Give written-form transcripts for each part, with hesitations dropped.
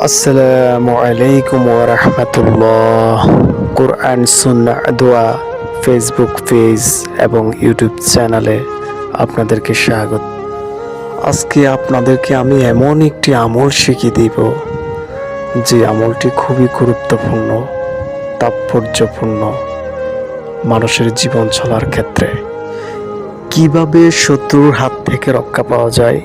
আসসালামু আলাইকুম ওয়া রাহমাতুল্লাহ। কোরআন সুন্নাহ দোয়া ফেসবুক পেজ এবং ইউটিউব চ্যানেলে আপনাদেরকে স্বাগত। আজকে আপনাদেরকে আমি এমন একটি আমল শিখিয়ে দিব যে আমলটি খুবই গুরুত্বপূর্ণ, তাৎপর্যপূর্ণ মানুষের জীবন চলার ক্ষেত্রে। কিভাবে শত্রুর হাত থেকে রক্ষা পাওয়া যায়,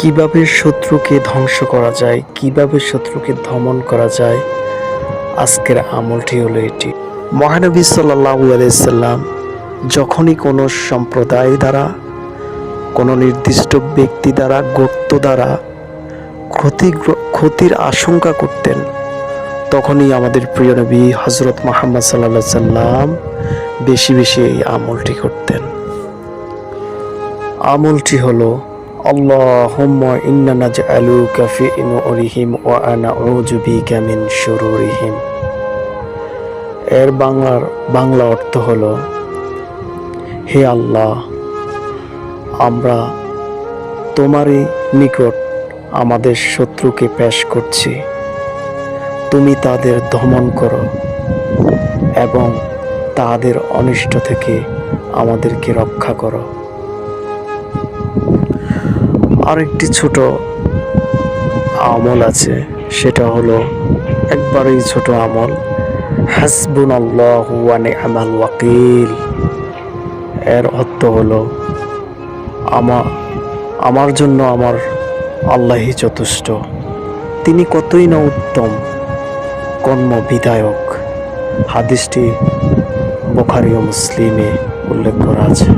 কিভাবে শত্রুকে ধ্বংস করা যায়, কিভাবে শত্রুকে দমন করা যায়, আজকের আমলটি হলো এটি। মহানবী সাল্লাল্লাহু আলাইহি সাল্লাম যখনই কোনো সম্প্রদায় দ্বারা, কোনো নির্দিষ্ট ব্যক্তি দ্বারা, গোত্র দ্বারা ক্ষতির আশঙ্কা করতেন, তখনই আমাদের প্রিয় নবী হযরত মুহাম্মদ সাল্লাল্লাহু আলাইহি সাল্লাম বেশি বেশি এই আমলটি করতেন। আমলটি হলো আল্লাহুম্মা ইন্না নাজআলুকা ফি নুরিহিম ওয়া নাউযু বিকা মিন শুরুরিহিম। এর বাংলা অর্থ হলো, হে আল্লাহ, আমরা তোমারই নিকট আমাদের শত্রুকে পেশ করছি, তুমি তাদের দমন করো এবং তাদের অনিষ্ট থেকে আমাদেরকে রক্ষা করো। আরেকটি ছোট আমল আছে, সেটা হলো একবারেই ছোট আমল, হাসবুনাল্লাহু ওয়া নি'মাল ওয়াকিল। এর অর্থ হলো, আমার জন্য আমার আল্লাহই যথেষ্ট, তিনি কতই না উত্তম কর্ম বিধায়ক। হাদিসটি বুখারী ও মুসলিমে উল্লেখ করা আছে।